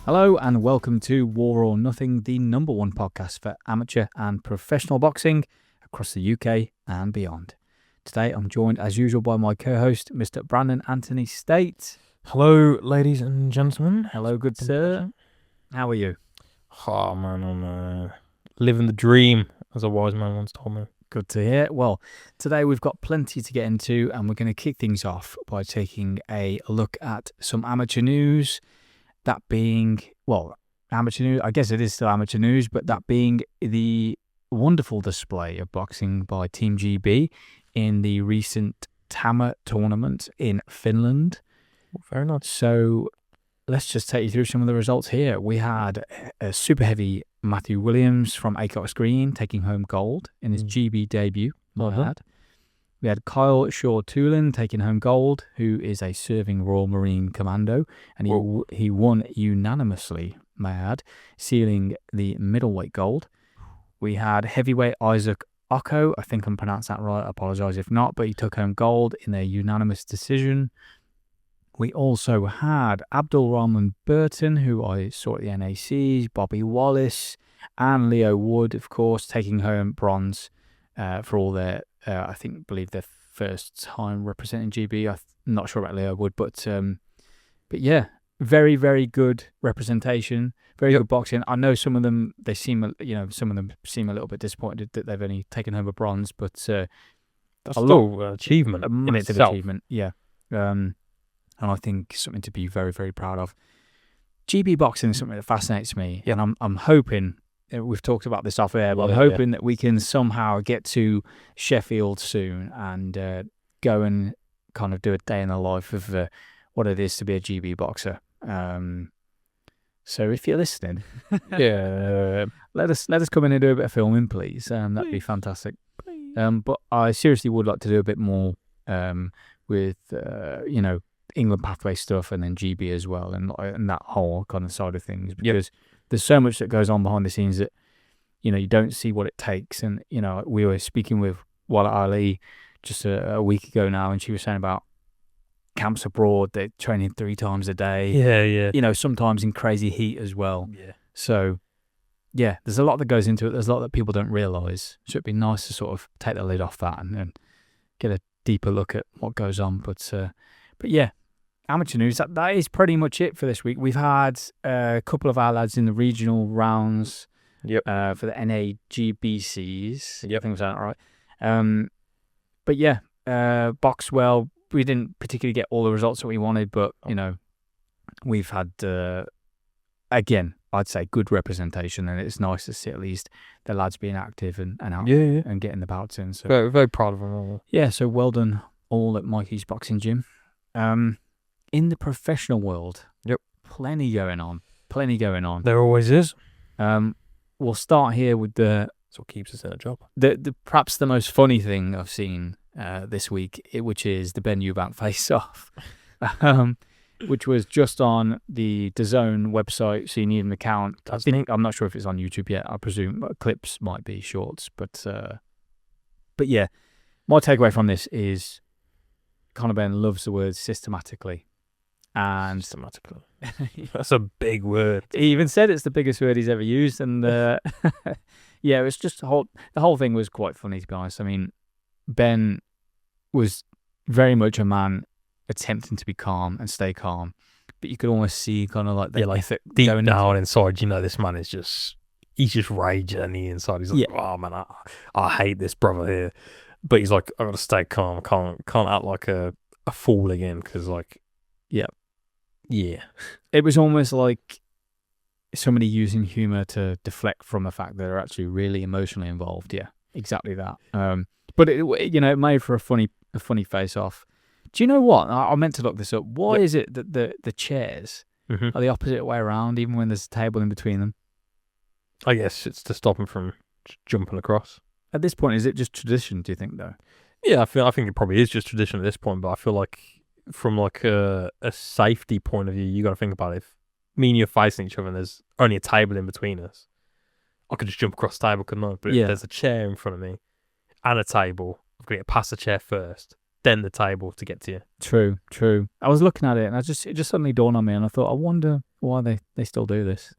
Hello and welcome to War or Nothing, the number one podcast for amateur and professional boxing across the UK and beyond. Today I'm joined as usual by my co-host, Mr. Brandon Anthony State. Hello, ladies and gentlemen. Hello, good sir. How are you? Oh man, I'm living the dream, as a wise man once told me. Good to hear. Well, today we've got plenty to get into and we're going to kick things off by taking a look at some amateur news. That being, amateur news, I guess it is still amateur news, but that being the wonderful display of boxing by Team GB in the recent Tammer Tournament in Finland. Very nice. So let's just take you through some of the results here. We had a super heavy Matthew Williams from Acox Green taking home gold in his GB debut. We had Kyle Shaw-Tulin taking home gold, who is a serving Royal Marine Commando, and he won unanimously, may I add, sealing the middleweight gold. We had heavyweight Isaac Ocko, I think I'm pronouncing that right, I apologise if not, but he took home gold in a unanimous decision. We also had Abdul Rahman Burton, who I saw at the NACs, Bobby Wallace, and Leo Wood, of course, taking home bronze for all their, believe their first time representing GB. I'm not sure about Leo Wood, but yeah, very, very good representation, very good boxing. I know some of them seem a little bit disappointed that they've only taken home a bronze, but that's still an achievement, a massive in itself. Achievement, yeah. And I think something to be very, very proud of. GB boxing is something that fascinates me, and I'm hoping. We've talked about this off air, but I'm hoping that we can somehow get to Sheffield soon and go and kind of do a day in the life of what it is to be a GB boxer. So if you're listening, let us come in and do a bit of filming, please. That'd be fantastic. But I seriously would like to do a bit more with England pathway stuff and then GB as well, and that whole kind of side of things, because there's so much that goes on behind the scenes that you don't see what it takes. And we were speaking with Walla Ali just a week ago now, and she was saying about camps abroad. They're training 3 times a day. Sometimes in crazy heat as well. So there's a lot that goes into it. There's a lot that people don't realise. So it'd be nice to sort of take the lid off that and get a deeper look at what goes on. But yeah, amateur news, that is pretty much it for this week. We've had a couple of our lads in the regional rounds for the NAGBCs. I think I'm saying that right. But yeah, Boxwell, we didn't particularly get all the results that we wanted, but we've had, again, I'd say good representation, and it's nice to see at least the lads being active and out and getting the bouts in. So very, very proud of them all. Yeah, so well done all at Mikey's Boxing Gym. In the professional world, plenty going on. There always is. We'll start here with that's what keeps us in a job. The perhaps the most funny thing I've seen this week, which is the Ben Eubank face-off, which was just on the DAZN website, so you need an account. I'm not sure if it's on YouTube yet. I presume clips might be shorts, but yeah, my takeaway from this is Conor Benn loves the word systematically. And systematically. That's a big word. He even said it's the biggest word he's ever used. And it's just the whole thing was quite funny, to be honest. I mean, Ben was very much a man attempting to be calm and stay calm, but you could almost see kind of like the deep down inside, this man is he's just raging on the inside. He's like, oh man, I hate this brother here. But he's like, I gotta stay calm. Can't act like a fool again, because it was almost like somebody using humor to deflect from the fact that they're actually really emotionally involved. Yeah, exactly that. But it made for a funny face off. Do you know what? I meant to look this up. Why is it that the chairs are the opposite way around, even when there's a table in between them? I guess it's to stop him from jumping across. At this point, is it just tradition, do you think, though? Yeah, I think it probably is just tradition at this point, but I feel like from like a safety point of view, you got to think about it. If me and you are facing each other and there's only a table in between us, I could just jump across the table, couldn't I? But if there's a chair in front of me and a table, I've got to get past the chair first, then the table to get to you. True. I was looking at it and it just suddenly dawned on me, and I thought, I wonder why they still do this.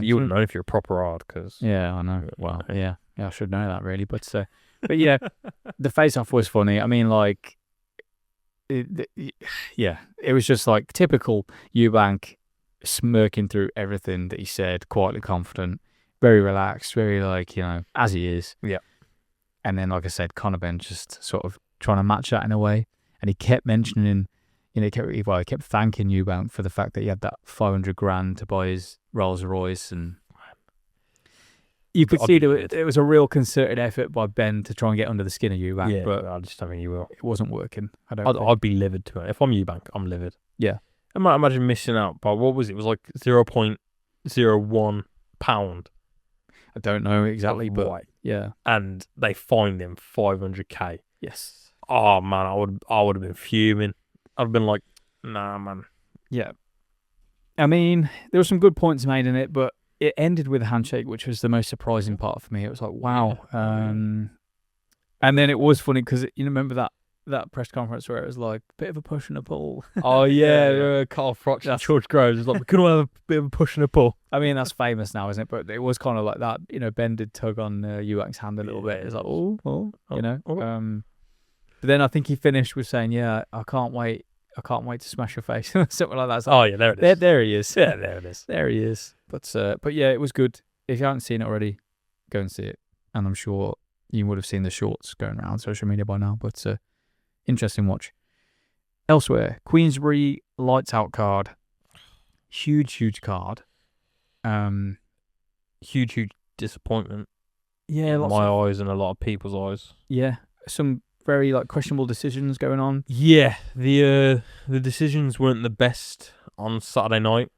You wouldn't know if you're a proper hard, because Yeah, I know. Well, yeah, I should know that really, but yeah, the face-off was funny. I mean, like, yeah, it was just like typical Eubank, smirking through everything that he said, quietly confident, very relaxed, very like, as he is. Yeah. And then, like I said, Conor Benn just sort of trying to match that in a way, and he kept mentioning, he kept thanking Eubank for the fact that he had that 500 grand to buy his Rolls Royce, and you could see that it was a real concerted effort by Ben to try and get under the skin of Eubank, but I just don't think you will. It wasn't working. I'd be livid to it. If I'm Eubank, I'm livid. Yeah. I might imagine missing out by, what was it? It was like 0.01 pound. I don't know exactly, but yeah. And they fined him 500k. Yes. Oh man, I would have been fuming. I'd have been like, nah, man. Yeah. I mean, there were some good points made in it, but it ended with a handshake, which was the most surprising part for me. It was like, wow. And then it was funny because you remember that press conference where it was like a bit of a push and a pull. Oh yeah, Carl Froch and George Groves was like, we could all have a bit of a push and a pull. I mean, that's famous now, isn't it? But it was kind of like that. Ben did tug on Eubank's hand a little bit. It's like, But then I think he finished with saying, "Yeah, I can't wait to smash your face," something like that. Oh yeah, there it is. There he is. Yeah, there it is. There he is. But yeah, it was good. If you haven't seen it already, go and see it. And I'm sure you would have seen the shorts going around social media by now. But interesting watch. Elsewhere, Queensbury Lights Out card. Huge card. Huge disappointment. Yeah, in my eyes and a lot of people's eyes. Yeah, some very questionable decisions going on. Yeah, the decisions weren't the best on Saturday night.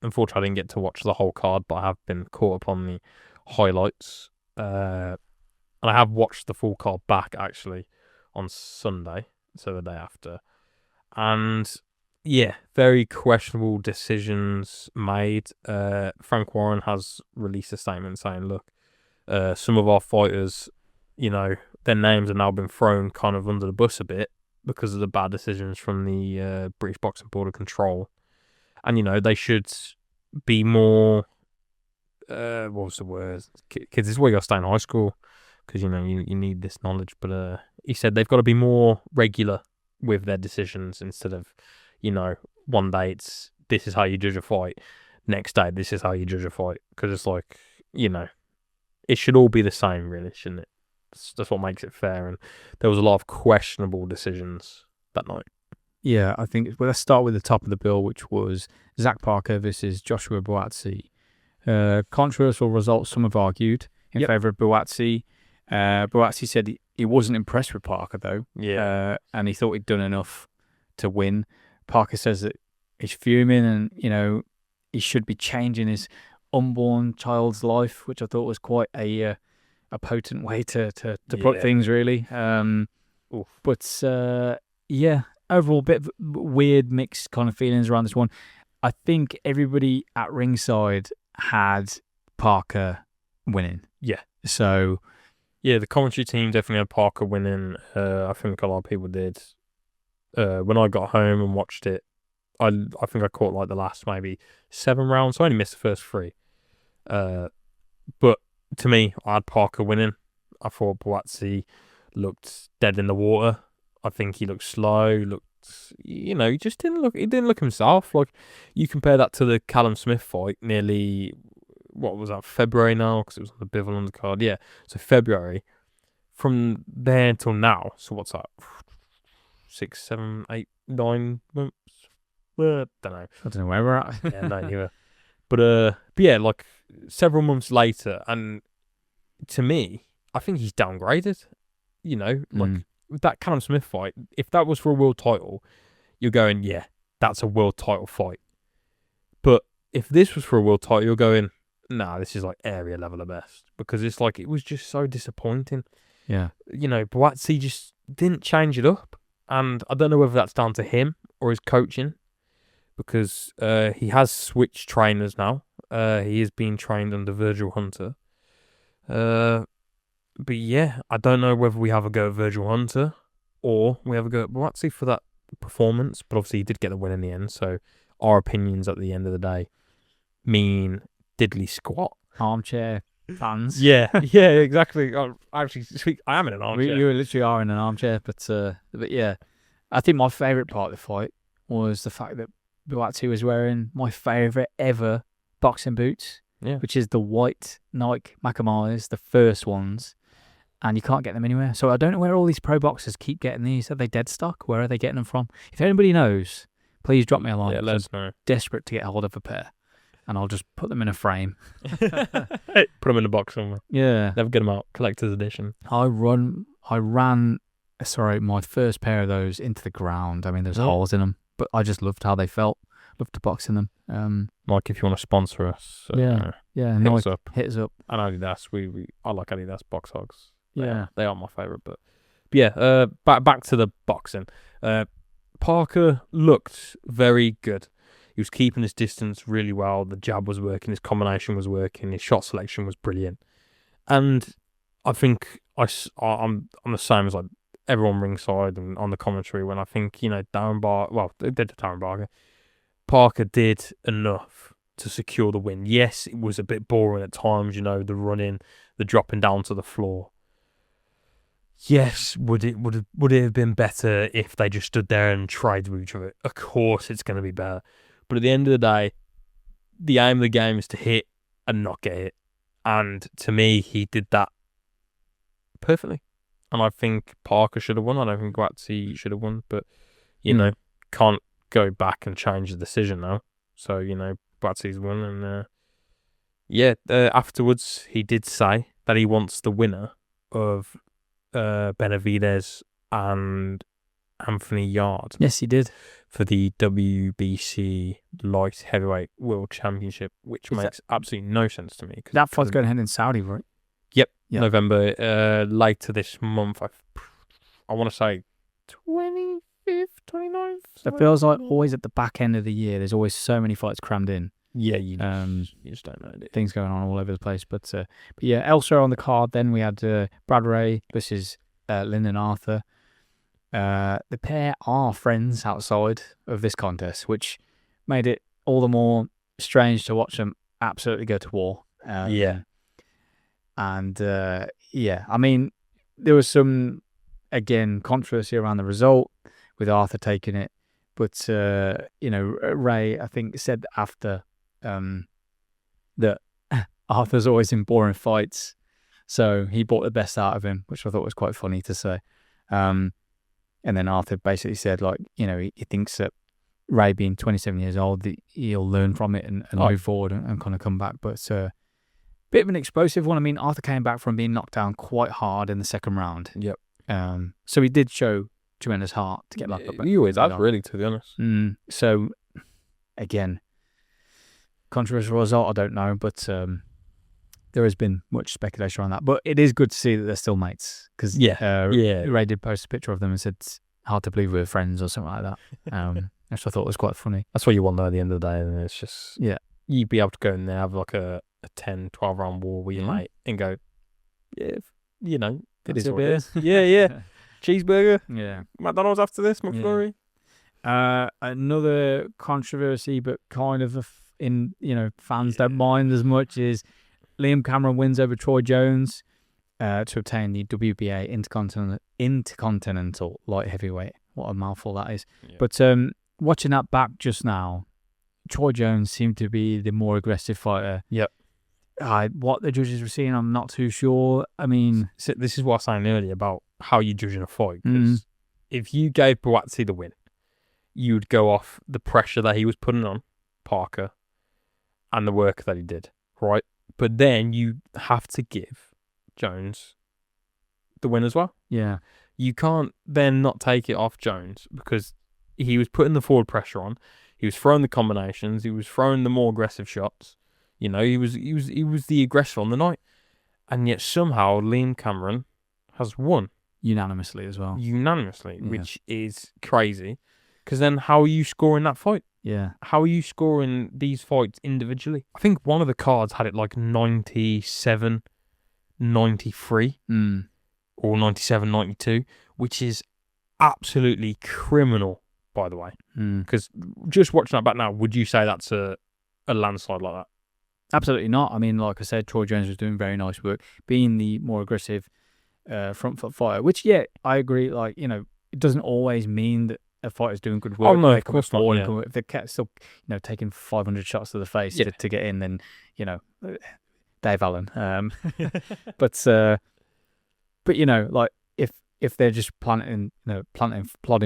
Unfortunately, I didn't get to watch the whole card, but I have been caught up on the highlights. And I have watched the full card back actually on Sunday, so the day after. And yeah, very questionable decisions made. Frank Warren has released a statement saying, look, some of our fighters, their names have now been thrown kind of under the bus a bit because of the bad decisions from the British Boxing Board of Control. And, they should be more, what was the word? Kids, this is where you got to stay in high school because, you need this knowledge. But he said they've got to be more regular with their decisions instead of, one day it's, this is how you judge a fight. Next day, this is how you judge a fight. Because it's like, it should all be the same, really, shouldn't it? That's what makes it fair. And there was a lot of questionable decisions that night. Yeah, I think, let's start with the top of the bill, which was Zach Parker versus Joshua Buatsi. Controversial results, some have argued, in favour of Buatsi. Buatsi said he wasn't impressed with Parker, though. Yeah. And he thought he'd done enough to win. Parker says that he's fuming and, he should be changing his unborn child's life, which I thought was quite a potent way to put things, really. But overall, bit of weird mixed kind of feelings around this one. I think everybody at ringside had Parker winning. Yeah. So, yeah, the commentary team definitely had Parker winning. I think a lot of people did. When I got home and watched it, I think I caught the last maybe 7 rounds. So I only missed the first 3. But to me, I had Parker winning. I thought Buatsi looked dead in the water. I think he looked slow. He just didn't look. He didn't look himself. Like, you compare that to the Callum Smith fight, nearly, what was that, February now, because it was on the Bivol undercard. Yeah, so February. From there until now, so what's that? 6, 7, 8, 9 months. Well, don't know. I don't know where we're at. Yeah, no, neither. But yeah, several months later, and to me, I think he's downgraded. With that Callum Smith fight, if that was for a world title, you're going, yeah, that's a world title fight. But if this was for a world title, you're going, nah, this is area level at best. Because it's it was just so disappointing. Yeah. Buatsi just didn't change it up. And I don't know whether that's down to him or his coaching. Because he has switched trainers now. He is being trained under Virgil Hunter. But yeah, I don't know whether we have a go at Virgil Hunter or we have a go at Buatsi for that performance. But obviously he did get the win in the end, so our opinions at the end of the day mean diddly squat. Armchair fans. Yeah, exactly. I am in an armchair. You literally are in an armchair, but yeah, I think my favourite part of the fight was the fact that Buatsi was wearing my favourite ever boxing boots, which is the white Nike Macamais, the first ones, and you can't get them anywhere. So I don't know where all these pro boxers keep getting these. Are they dead stock? Where are they getting them from? If anybody knows, please drop me a line. Yeah, let us know. Desperate to get hold of a pair, and I'll just put them in a frame. Put them in a box somewhere. Yeah, never get them out. Collector's edition. I ran my first pair of those into the ground. I mean, there's holes in them, but I just loved how they felt. Loved to box in them. Like, if you want to sponsor us, hit us up. Hit us up. And Adidas, I like Adidas box hogs. They are my favourite. But yeah, back to the boxing. Parker looked very good. He was keeping his distance really well. The jab was working. His combination was working. His shot selection was brilliant. And I think I'm the same as like everyone ringside and on the commentary when I think, Darren Barker. Parker did enough to secure the win. Yes, it was a bit boring at times, the running, the dropping down to the floor. Yes, would it have been better if they just stood there and tried with each other? Of course it's going to be better. But at the end of the day, the aim of the game is to hit and not get hit. And to me, he did that perfectly. And I think Parker should have won. I don't think Buatsi should have won. But, can't go back and change the decision now. So, Buatsi's won. And, afterwards, he did say that he wants the winner of Benavidez and Anthony Yard. Yes, he did. For the WBC Light Heavyweight World Championship, which makes absolutely no sense to me. That fight's going ahead in Saudi, right? Yep. November, later this month. I want to say 25th, 29th. It feels like always at the back end of the year, there's always so many fights crammed in. Yeah, you just don't know. Things going on all over the place. But yeah, elsewhere on the card, then we had Brad Ray versus Lyndon Arthur. The pair are friends outside of this contest, which made it all the more strange to watch them absolutely go to war. I mean, there was some, again, controversy around the result with Arthur taking it, but Ray, I think, said after that Arthur's always in boring fights, so he brought the best out of him, which I thought was quite funny to say. And then Arthur basically said, like, he thinks that Ray, being 27 years old, he'll learn from it and move forward and kind of come back. But bit of an explosive one. I mean, Arthur came back from being knocked down quite hard in the second round. Yep. So he did show tremendous heart to get back up. He always has, really, to be honest. So, again, controversial result, I don't know, but there has been much speculation around that. But it is good to see that they're still mates. Because Ray did post a picture of them and said, hard to believe we're friends or something like that. Which I thought was quite funny. That's what you want, though, at the end of the day. And it's just, you'd be able to go in there, have like a 10, 12 round war with your mate and go, it is what it is. Yeah. Cheeseburger. Yeah. McDonald's after this, McFlurry. Another controversy, but kind of fans don't mind as much, is Liam Cameron wins over Troy Jones to obtain the WBA Intercontinental Light Heavyweight. What a mouthful that is. Yeah. But watching that back just now, Troy Jones seemed to be the more aggressive fighter. Yep. What the judges were seeing, I'm not too sure. I mean, so this is what I was saying earlier about how you're judging a fight. Because if you gave Buatsi the win, you'd go off the pressure that he was putting on Parker and the work that he did, right? But then you have to give Jones the win as well. Yeah. You can't then not take it off Jones because he was putting the forward pressure on. He was throwing the combinations. He was throwing the more aggressive shots. He was the aggressor on the night. And yet somehow Liam Cameron has won. Unanimously as well. Which is crazy. Because then how are you scoring that fight? Yeah. How are you scoring these fights individually? I think one of the cards had it like 97, 93 or 97, 92, which is absolutely criminal by the way. Mm. Because just watching that back now, would you say that's a landslide like that? Absolutely not. I mean, like I said, Troy Jones was doing very nice work, being the more aggressive front foot fighter, which, yeah, I agree. Like, you know, it doesn't always mean that a fighter's doing good work. Oh, no, They of come course not. forward Yeah. and if they're still, you know, taking 500 shots to the face Yeah. to get in, then, you know, Dave Allen. But you know, like if they're just plodding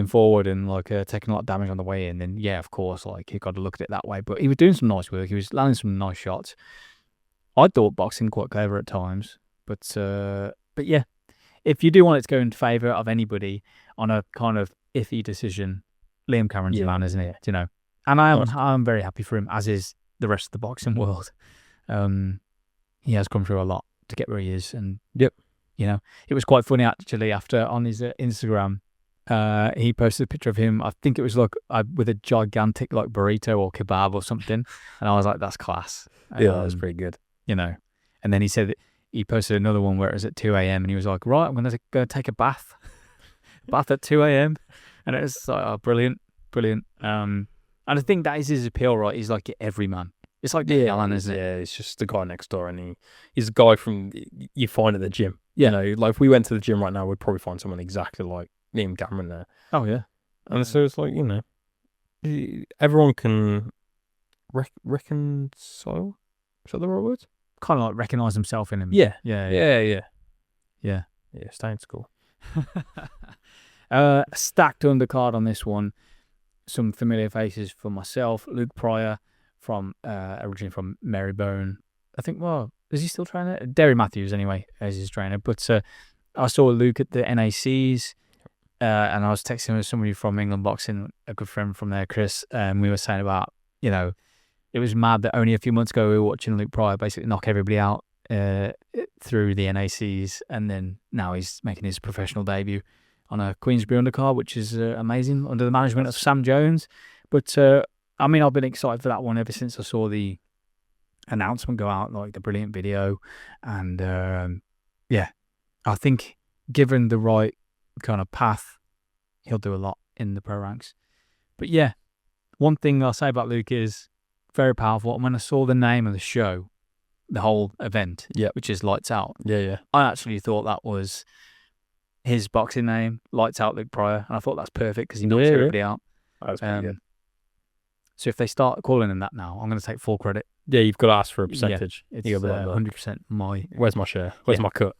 forward and like taking a lot of damage on the way in, then yeah, of course, like you got to look at it that way. But he was doing some nice work. He was landing some nice shots. I thought boxing quite clever at times, but yeah, if you do want it to go in favour of anybody on a kind of iffy decision, Liam Cameron's the man, isn't he? You know, and I'm very happy for him, as is the rest of the boxing world. He has come through a lot to get where he is, and you know, it was quite funny actually. After on his Instagram, he posted a picture of him. I think it was like with a gigantic like burrito or kebab or something, and I was like, "That's class." Yeah, that was pretty good. You know, and then he said that he posted another one where it was at 2 a.m. and he was like, "Right, I'm gonna go take a bath, at 2 a.m." And it was like, "Oh, brilliant." And I think that is his appeal, right? He's like every man. It's like Alan, isn't it? Yeah, it's just the guy next door, and he's a guy from you find at the gym. Yeah. You know, like if we went to the gym right now, we'd probably find someone exactly like Liam Cameron there. Oh yeah. And so it's like, you know, everyone can reconcile. Is that the right word? Kind of like recognise himself in him. Yeah. Yeah. Staying school. Stacked undercard on this one. Some familiar faces for myself. Luke Pryor originally from Marybone. I think, well, is he still training? Derry Matthews, anyway, as his trainer. But I saw Luke at the NACs, and I was texting with somebody from England Boxing, a good friend from there, Chris, and we were saying about, you know, it was mad that only a few months ago we were watching Luke Pryor basically knock everybody out through the NACs, and then now he's making his professional debut on a Queensbury undercard, which is amazing, under the management of Sam Jones. But I mean, I've been excited for that one ever since I saw the announcement go out, like the brilliant video. And yeah, I think given the right kind of path, he'll do a lot in the pro ranks. But yeah, one thing I'll say about Luke is very powerful. And when I saw the name of the show, the whole event, which is Lights Out, I actually thought that was his boxing name, Lights Out Luke Pryor, and I thought that's perfect because he knocks everybody out. That's pretty good. So if they start calling him that now, I'm going to take full credit. Yeah, you've got to ask for a percentage. It's 100% my... Where's my share? Where's my cut?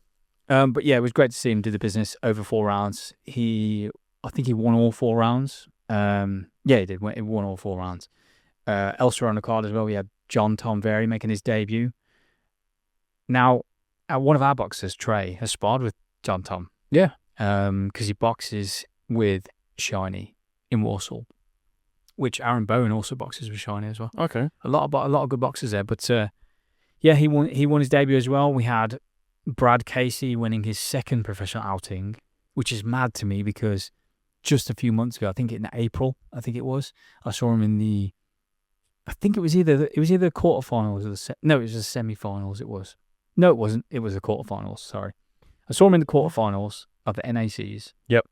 But yeah, it was great to see him do the business over 4 rounds. I think he won all 4 rounds. Yeah, he did. He won all 4 rounds. Elsewhere on the card as well, we had John Tom Very making his debut. Now, one of our boxers, Trey, has sparred with John Tom. Yeah. Because he boxes with Shiny in Warsaw, which Aaron Bowen also boxes with Shiny as well. Okay. A lot of good boxers there. But yeah, he won his debut as well. We had Brad Casey winning his 2nd professional outing, which is mad to me because just a few months ago, I think in April, I saw him in the, I think it was either the quarterfinals or it was the semi-finals. It wasn't. It was the quarterfinals. Sorry, I saw him in the quarterfinals of the NACs. Yep.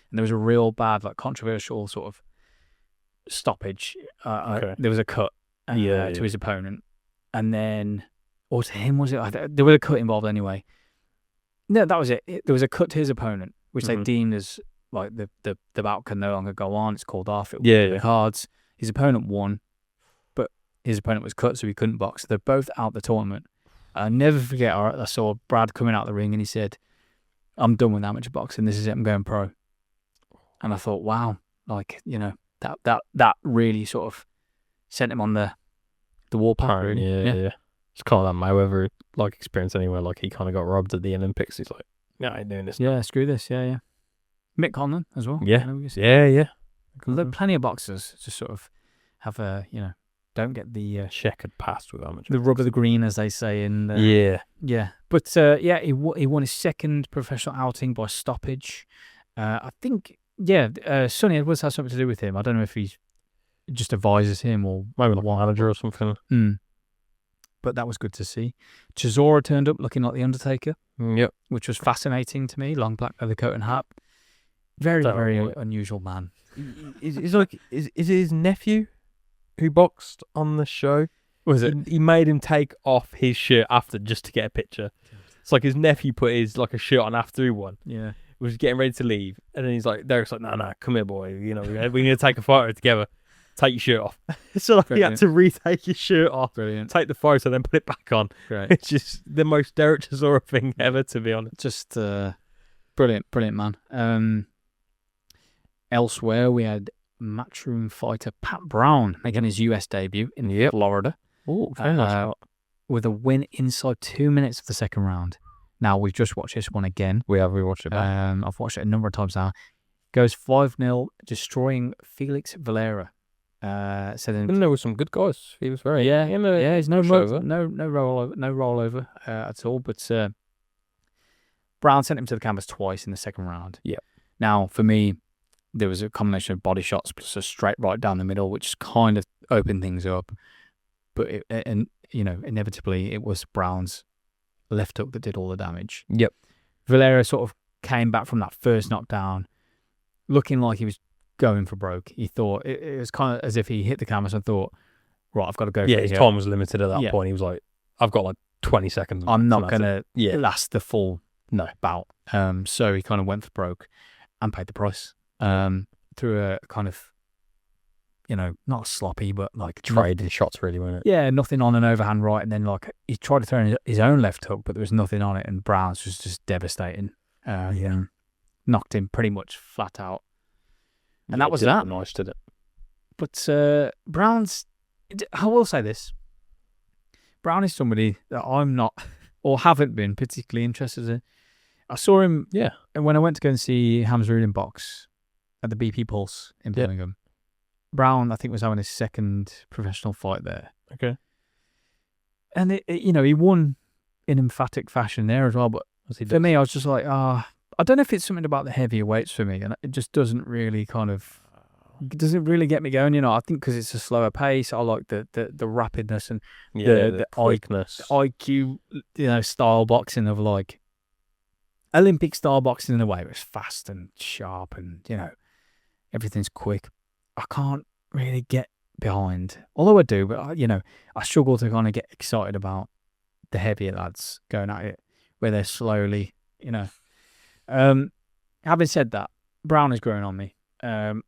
And there was a real bad, like, controversial sort of stoppage. Okay. There was a cut to his opponent, and then, or to him, was it? There was a cut involved anyway. No, that was it. There was a cut to his opponent, which they deemed as like the bout can no longer go on. It's called off. It was cards. His opponent won, but his opponent was cut, so he couldn't box. They're both out the tournament. I'll never forget. I saw Brad coming out the ring, and he said, "I'm done with amateur boxing. This is it. I'm going pro." And I thought, wow, like, you know, that really sort of sent him on the warpath. Really. Yeah. It's kind of that Mayweather like experience anyway. Like he kind of got robbed at the Olympics. He's like, "No, I ain't doing this." Yeah, screw this. Yeah. Mick Conlon as well. Yeah. Plenty of boxers just sort of have a, you know, don't get the checkered past with amateur. The rub of the green, as they say in the, yeah. But he won his 2nd professional outing by stoppage. I think Sonny Edwards has something to do with him. I don't know if he just advises him or maybe like a manager or something. But that was good to see. Chisora turned up looking like the Undertaker. Yep. Which was fascinating to me. Long black leather coat and hat. Very, very unusual man. He's like, is it his nephew who boxed on the show? Was it? He made him take off his shirt after just to get a picture. It's like his nephew put his like a shirt on after he won. Yeah. Was getting ready to leave, and then he's like, Derek's like, no, come here, boy. You know, we need to take a photo together. Take your shirt off. So like, he had to retake his shirt off, take the photo, then put it back on. Great. It's just the most Derek Chisora thing ever, to be honest. Just brilliant, man. Elsewhere, we had matchroom fighter Pat Brown making his US debut in Florida. Oh, very nice. With a win inside 2 minutes of the second round. Now, we've just watched this one again. We have rewatched it back. I've watched it a number of times now. Goes 5-0, destroying Felix Valera. Then there were some good guys. He was very he's no rollover at all. But Brown sent him to the canvas twice in the second round. Yeah. Now, for me, there was a combination of body shots plus a straight right down the middle, which kind of opened things up. But inevitably, it was Brown's left hook that did all the damage. Yep. Valera sort of came back from that first knockdown, looking like he was going for broke. He thought it was kind of as if he hit the canvas and thought, right, I've got to go. Yeah, his time was limited at that point. He was like, I've got like 20 seconds. I'm not going to last the full bout. So he kind of went for broke and paid the price through a kind of, not sloppy, but like trading shots, really, weren't it? Yeah, nothing on an overhand right, and then like he tried to throw in his own left hook, but there was nothing on it, and Brown's was just devastating. Knocked him pretty much flat out. And that was that. Nice, did it? But Brown's, I will say this. Brown is somebody that I'm not, or haven't been particularly interested in. I saw him when I went to go and see Hamza in box at the BP Pulse in Birmingham. Brown, I think, was having his second professional fight there. Okay. And, he won in emphatic fashion there as well. But for me, I was just like, I don't know if it's something about the heavier weights for me. And it just doesn't really doesn't really get me going. I think because it's a slower pace. I like the rapidness and the quickness. IQ, style boxing of like Olympic style boxing in a way. It was fast and sharp and, everything's quick. I can't really get behind, although I do, but I struggle to kind of get excited about the heavier lads going at it, where they're slowly, Having said that, Brown is growing on me, and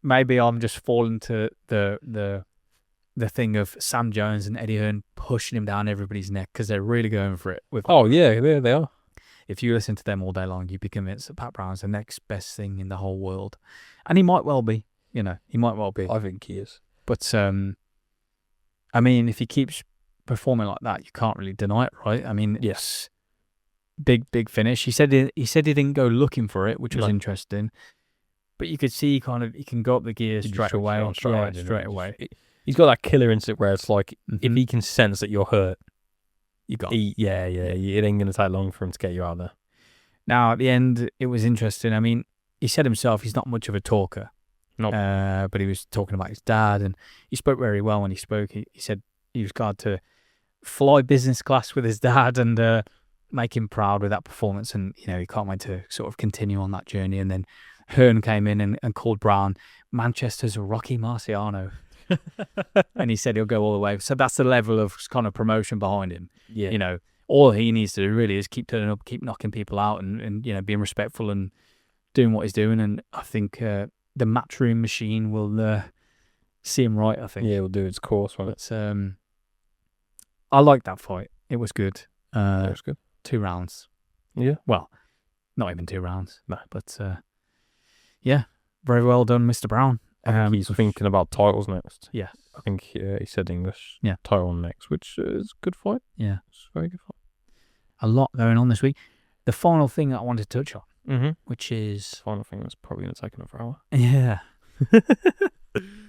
maybe I'm just falling to the thing of Sam Jones and Eddie Hearn pushing him down everybody's neck because they're really going for it. There they are. If you listen to them all day long, you'd be convinced that Pat Brown's the next best thing in the whole world, and he might well be. He might well be. I think he is. But, I mean, if he keeps performing like that, you can't really deny it, right? I mean, yes, big finish. He said he didn't go looking for it, which was interesting. But you could see he can go up the gear straight away. Straight away. He's got that killer instinct where it's like, if he can sense that you're hurt, you got it ain't going to take long for him to get you out there. Now, at the end, it was interesting. I mean, he said himself he's not much of a talker. No. But he was talking about his dad, and he spoke very well when he spoke. He said he was glad to fly business class with his dad and make him proud with that performance. And, he can't wait to sort of continue on that journey. And then Hearn came in and called Brown Manchester's Rocky Marciano. And he said he'll go all the way. So that's the level of kind of promotion behind him. Yeah. All he needs to do really is keep turning up, keep knocking people out and being respectful and doing what he's doing. And I think the matchroom machine will see him right, I think. Yeah, it will do its course, right? But I liked that fight. It was good. It was good. 2 rounds. Yeah. Well, not even 2 rounds. No. But very well done, Mr. Brown. I think he's thinking about titles next. Yeah. I think he said English. Yeah. Title next, which is a good fight. Yeah. It's a very good fight. A lot going on this week. The final thing that I wanted to touch on, which is... Final thing that's probably going to take another hour. Yeah.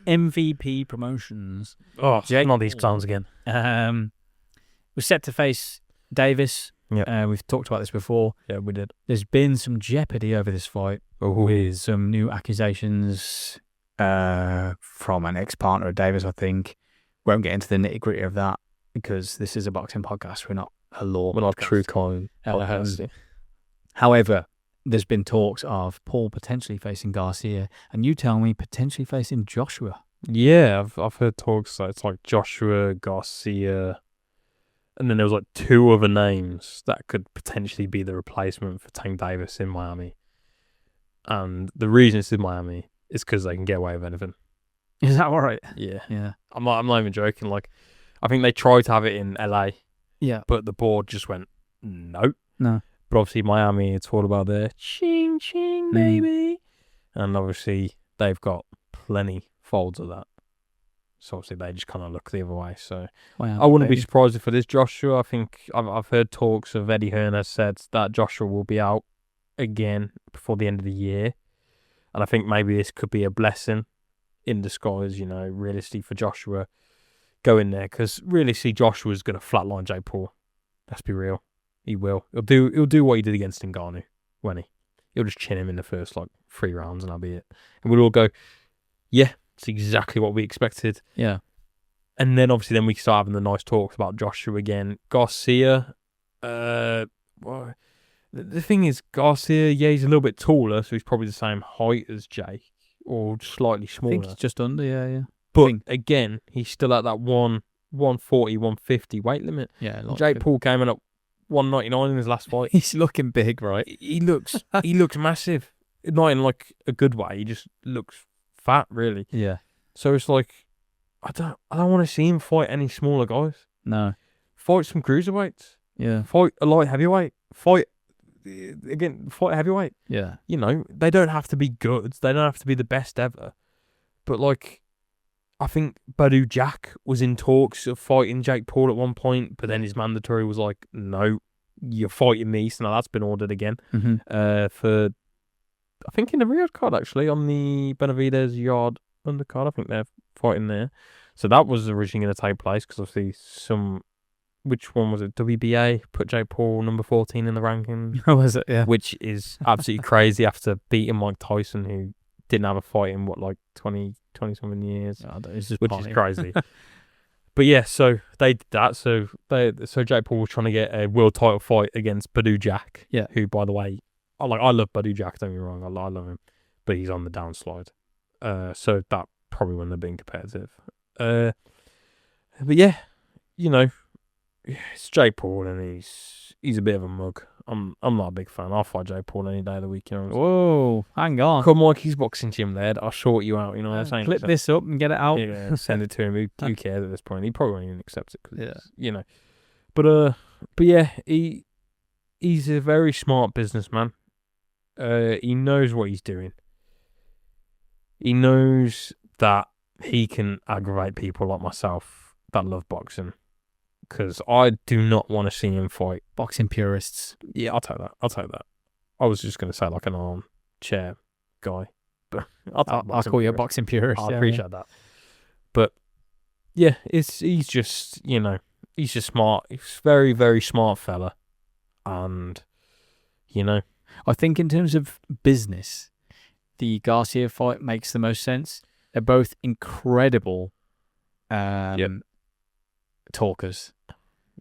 MVP Promotions. Oh, not these clowns again. We're set to face Davis. Yeah. We've talked about this before. Yeah, we did. There's been some jeopardy over this fight with some new accusations from an ex-partner of Davis, I think. Won't get into the nitty-gritty of that because this is a boxing podcast. We're not a law. We're not true crime podcast. However, there's been talks of Paul potentially facing Garcia, and you tell me potentially facing Joshua. Yeah, I've heard talks that it's like Joshua, Garcia, and then there was like 2 other names that could potentially be the replacement for Tank Davis in Miami. And the reason it's in Miami is because they can get away with anything. Is that all right? Yeah. Yeah. I'm not even joking. Like, I think they tried to have it in LA, Yeah. but the board just went, no. No. But obviously Miami, it's all about their ching ching, baby. And obviously they've got plenty folds of that. So obviously they just kind of look the other way. So I wouldn't be surprised if it is Joshua. I think I've heard talks of Eddie Hearn has said that Joshua will be out again before the end of the year. And I think maybe this could be a blessing in disguise, you know, realistically for Joshua going there. Because realistically, Joshua's going to flatline Jake Paul. Let's be real. He will. He'll do what he did against Ngannou, won't he? He'll just chin him in the first, 3 rounds and that'll be it. And we'll all go, yeah, it's exactly what we expected. Yeah. And then obviously we start having the nice talks about Joshua again. Garcia, the thing is, Garcia, yeah, he's a little bit taller, so he's probably the same height as Jake, or slightly smaller. I think he's just under, yeah. But again, he's still at that 140, 150 weight limit. Yeah. Jake Paul came in at 199 in his last fight. He's looking big, right? He looks massive. Not in a good way. He just looks fat, really. Yeah. So it's I don't want to see him fight any smaller guys. No. Fight some cruiserweights. Yeah. Fight a light heavyweight. Fight heavyweight. Yeah. You know, they don't have to be good. They don't have to be the best ever. But I think Badu Jack was in talks of fighting Jake Paul at one point, but then his mandatory was like, no, you're fighting me. So now that's been ordered again. For, I think in the Riyadh card, actually, on the Benavidez Yard undercard. I think they're fighting there. So that was originally going to take place because obviously which one was it? WBA put Jake Paul number 14 in the ranking. Oh, was it? Yeah. Which is absolutely crazy after beating Mike Tyson, who didn't have a fight in 20 something years, which is crazy. But yeah, so they did that. So Jake Paul was trying to get a world title fight against Badu Jack. Yeah. Who, by the way, I love Badu Jack. Don't get me wrong, I love him, but he's on the downslide. So that probably wouldn't have been competitive. But yeah, you know, it's Jake Paul and he's a bit of a mug. I'm not a big fan. I'll fight Jake Paul any day of the week. You know. Whoa, hang on. Come on, he's boxing gym lad. I'll sort you out. You know what I'm saying? Clip this up and get it out. Yeah, send it to him. Who cares at this point? He probably won't even accept it. Yeah. You know. But yeah, he's a very smart businessman. He knows what he's doing. He knows that he can aggravate people like myself that love boxing. Because I do not want to see him fight boxing purists. Yeah, I'll take that. I was just going to say an armchair guy. But I'll call you a boxing purist. I appreciate that. But yeah, he's just, you know, he's just smart. He's a very, very smart fella. And, you know. I think in terms of business, the Garcia fight makes the most sense. They're both incredible talkers.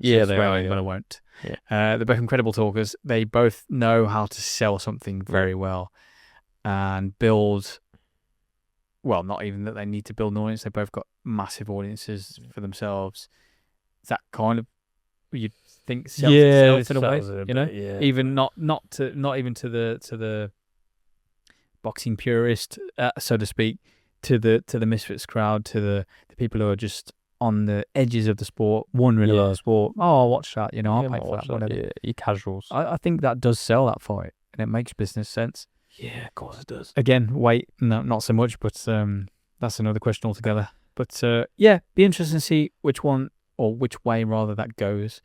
Yeah, they are. But I won't. Yeah. They're both incredible talkers. They both know how to sell something very well and build. Well, not even that they need to build an audience. They both got massive audiences for themselves. Is that kind of you'd think sells it in a way, you know? Yeah. Even not even to the boxing purist, so to speak, to the misfits crowd, to the people who are just on the edges of the sport, wondering about the sport. Oh, I'll watch that, you know, I'll pay for that, whatever. Yeah, you casuals. I think that does sell that fight, and it makes business sense. Yeah, of course it does. Again, weight, no, not so much, but that's another question altogether. But yeah, be interesting to see which one, or which way rather, that goes.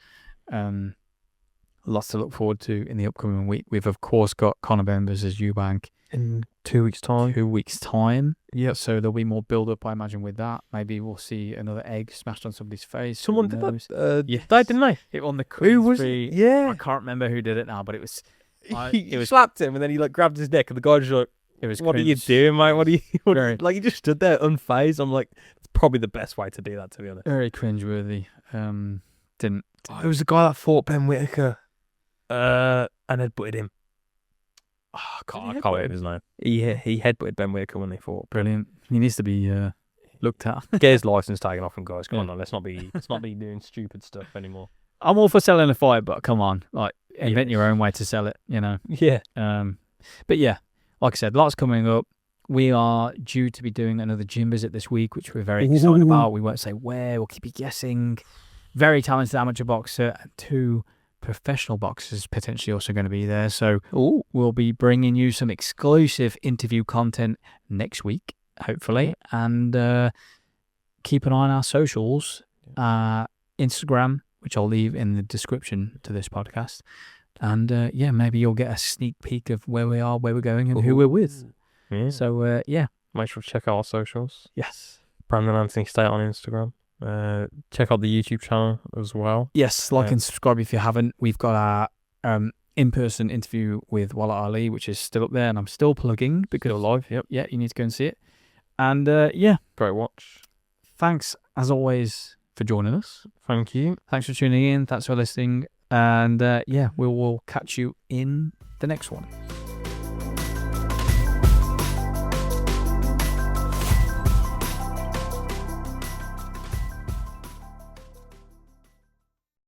Lots to look forward to in the upcoming week. We've, of course, got Conor Benn versus Eubank in 2 weeks' time. 2 weeks' time. Yeah. So there'll be more build-up, I imagine, with that. Maybe we'll see another egg smashed on somebody's face. Someone did that. Yes. They didn't they? It on the Who was it? Yeah. I can't remember who did it now, but it was. He slapped him and then he grabbed his neck and the guy just it was. What cringe. are you doing, mate? What are you? He just stood there unfazed. I'm like, it's probably the best way to do that, to be honest. Very cringeworthy. Didn't. It was the guy that fought Ben Whittaker, and had butted him. I can't remember his name. He headbutted Ben Whitaker when they fought. Brilliant. He needs to be looked at. Get his license taken off him, guys. Come on, let's not be doing stupid stuff anymore. I'm all for selling a fight, but come on, like invent your own way to sell it. Yeah. But yeah, like I said, lots coming up. We are due to be doing another gym visit this week, which we're very excited about. We won't say where. We'll keep you guessing. Very talented amateur boxer and 2 professional boxers potentially also going to be there. So we'll be bringing you some exclusive interview content next week, hopefully. And keep an eye on our socials. Instagram, which I'll leave in the description to this podcast. And maybe you'll get a sneak peek of where we are, where we're going, and who we're with. Yeah. So, Make sure to check out our socials. Yes. Brandon Anthony State on Instagram. Check out the YouTube channel as well. Yes, like and subscribe if you haven't. We've got our in-person interview with Wallet Ali, which is still up there, and I'm still plugging because Still live, yep. Yeah, you need to go and see it. And Great watch. Thanks as always for joining us. Thank you. Thanks for tuning in. Thanks for listening. And we will catch you in the next one.